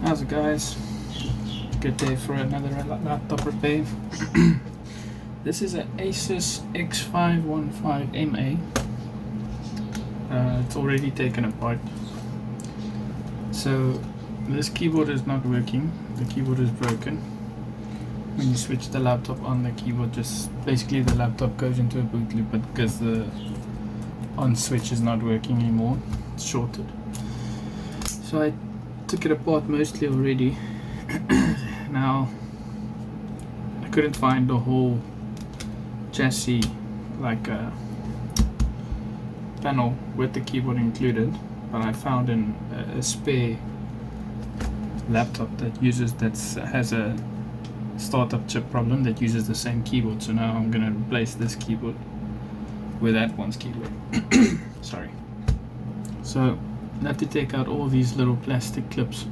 How's it, guys? Good day for another laptop repair. This is an Asus X515MA. It's already taken apart. So this keyboard is not working. The keyboard is broken. When you switch the laptop on, the keyboard just basically the laptop goes into a boot loop, but because the on switch is not working anymore, it's shorted. So I took it apart mostly already. Now I couldn't find the whole chassis, like a panel with the keyboard included, but I found a spare laptop that has a startup chip problem that uses the same keyboard. So now I'm gonna replace this keyboard with that one's keyboard. Sorry. So I have to take out all these little plastic clips,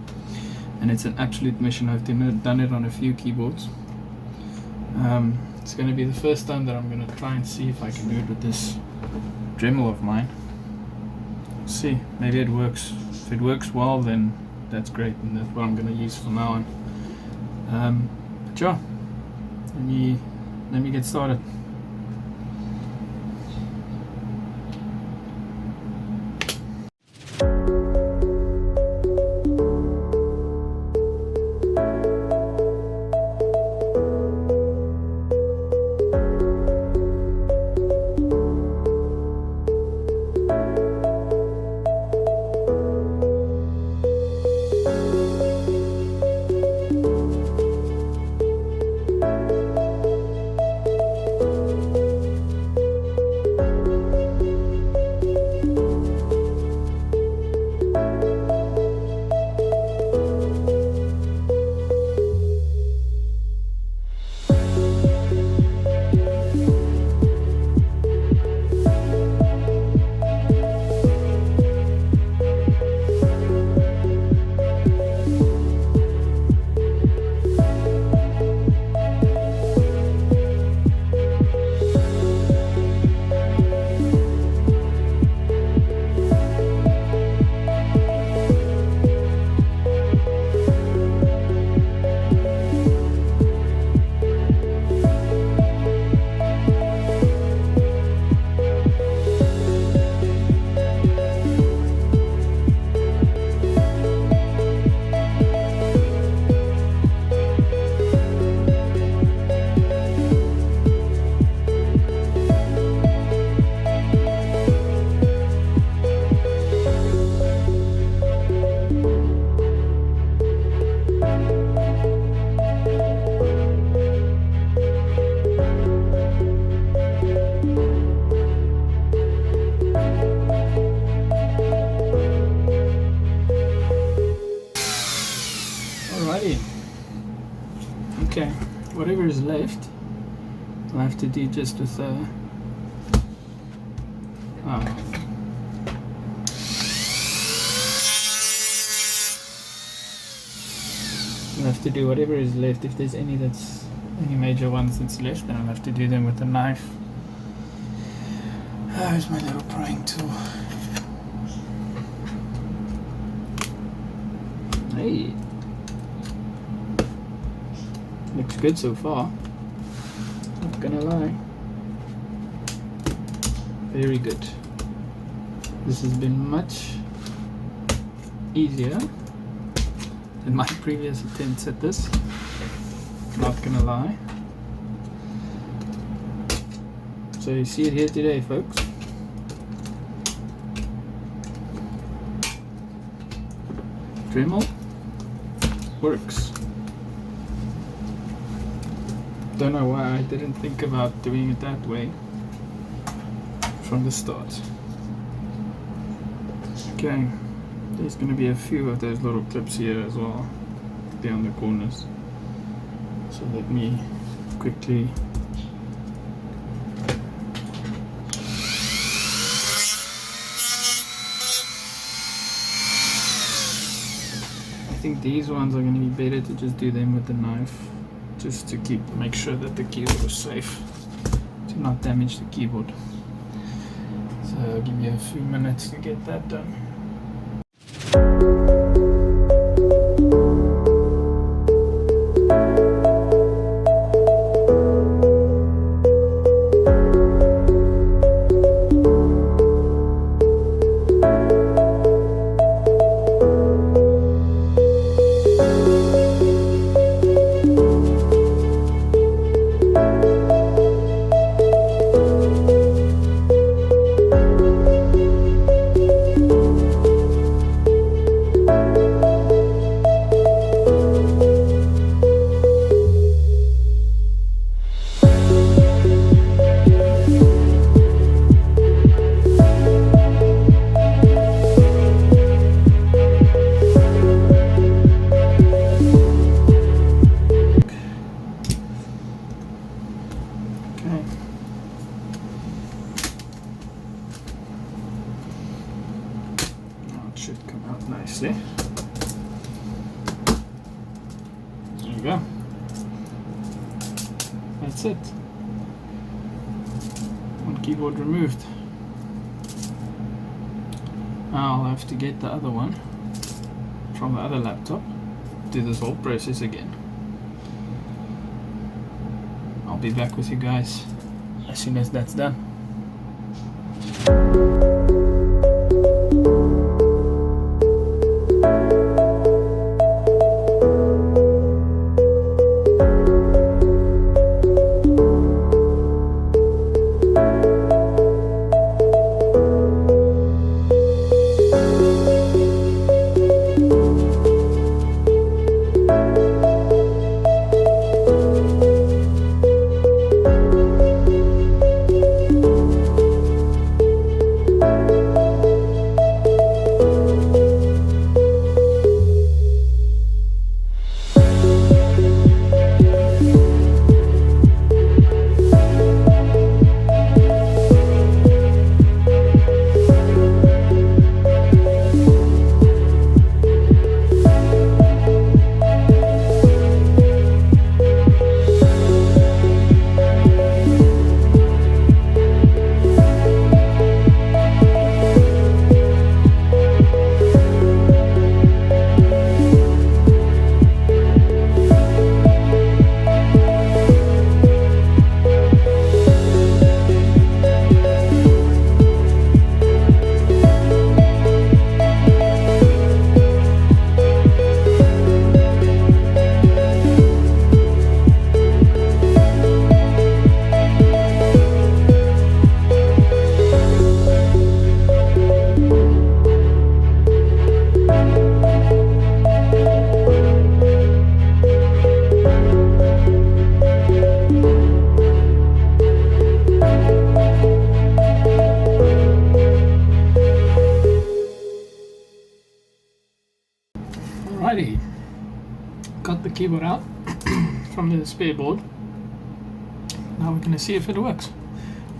and it's an absolute mission. I've done it on a few keyboards. It's going to be the first time that I'm going to try and see if I can do it with this Dremel of mine. See, maybe it works. If it works well, then that's great, and that's what I'm going to use from now on. But yeah, let me get started. Okay, whatever is left, I'll have to do just with I'll have to do whatever is left. If there's any major ones that's left, then I'll have to do them with a knife. Here's my little prying tool. Hey, looks good so far, not gonna lie. Very good. This has been much easier than my previous attempts at this, not gonna lie. So you see it here today, folks. Dremel works. Don't know why I didn't think about doing it that way from the start. Okay, there's going to be a few of those little clips here as well, down the corners. So let me quickly I think these ones are going to be better to just do them with the knife, just to make sure that the keyboard is safe, to not damage the keyboard. So I'll give you a few minutes to get that done. go. That's it. One keyboard removed. I'll have to get the other one from the other laptop, do this whole process again. I'll be back with you guys as soon as that's done. Alrighty, got the keyboard out from the spare board. Now we're going to see if it works.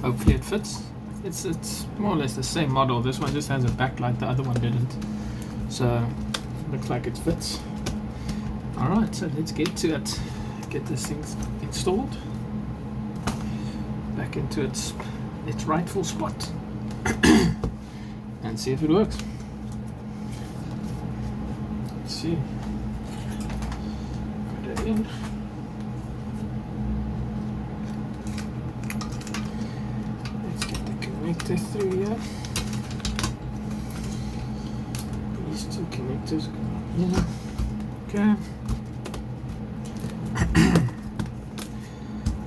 Hopefully it fits. It's more or less the same model. This one just has a backlight, the other one didn't. So looks like it fits. Alright, so let's get to it. Get this thing installed back into its rightful spot and see if it works. Let's see. Put it in. Let's get the connector through here. These two connectors go in. Okay.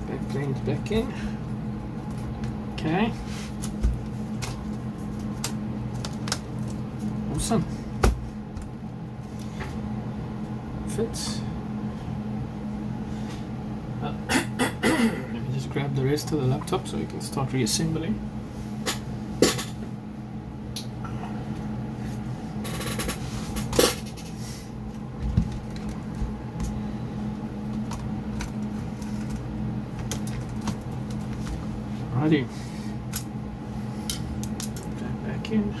Back plane's back in. Okay. Awesome. Fits. Let me just grab the rest of the laptop so we can start reassembling. Alrighty. Put that back in.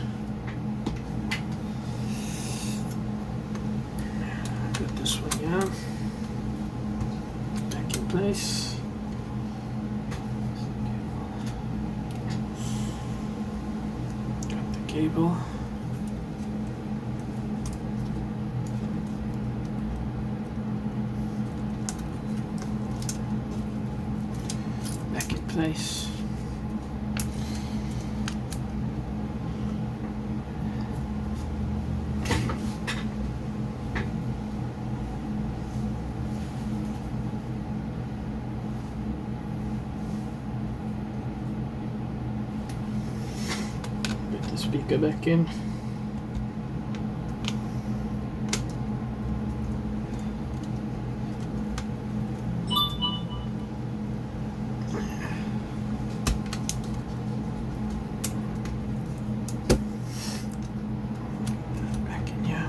Put this one here. Back in place. Got the cable. Back in place. Speaker back in. Back in here.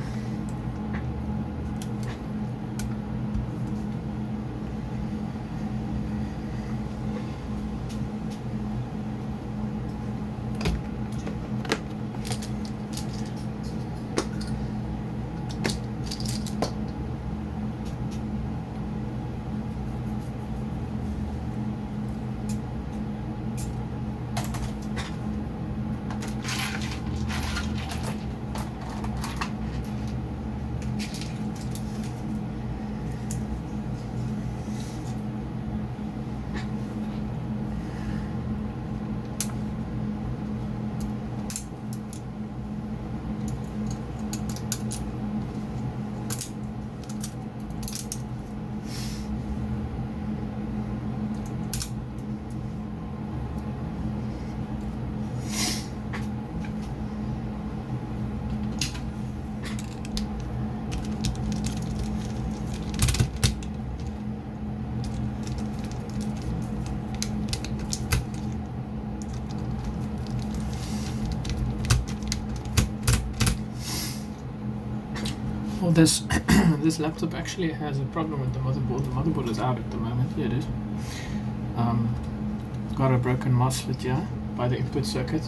this this laptop actually has a problem with the motherboard. The motherboard is out at the moment. Here it is. Got a broken MOSFET here by the input circuit,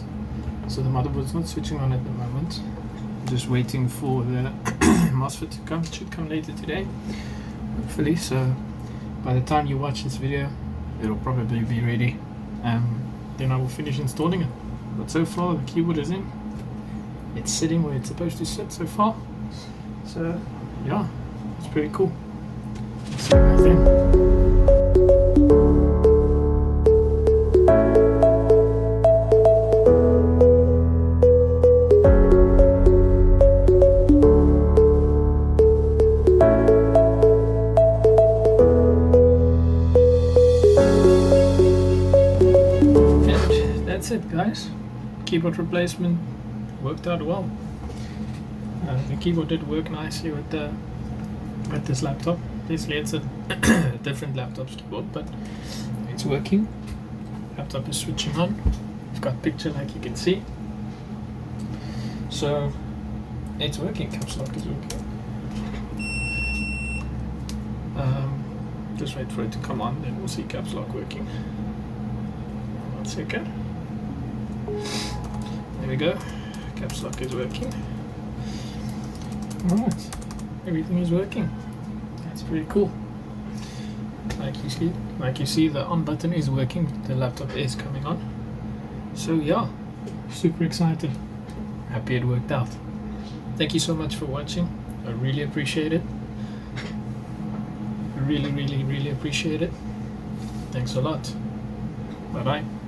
so the motherboard's not switching on at the moment. Just waiting for the MOSFET to come. It should come later today, hopefully. So by the time you watch this video, it'll probably be ready. Then I will finish installing it. But so far the keyboard is in. It's sitting where it's supposed to sit so far. So yeah, it's pretty cool. Let's see everything. That's it, guys. Keyboard replacement worked out well. The keyboard did work nicely with this laptop. Basically, it's a different laptop's keyboard, but it's working. Laptop is switching on. It's got picture like you can see. So it's working. Caps lock is working. Just wait for it to come on, then we'll see caps lock working. 1 second. There we go. Caps lock is working. Alright, everything is working. That's pretty cool. Like you see, the on button is working. The laptop is coming on. So yeah, super excited. Happy it worked out. Thank you so much for watching. I really appreciate it. I really appreciate it. Thanks a lot. Bye bye.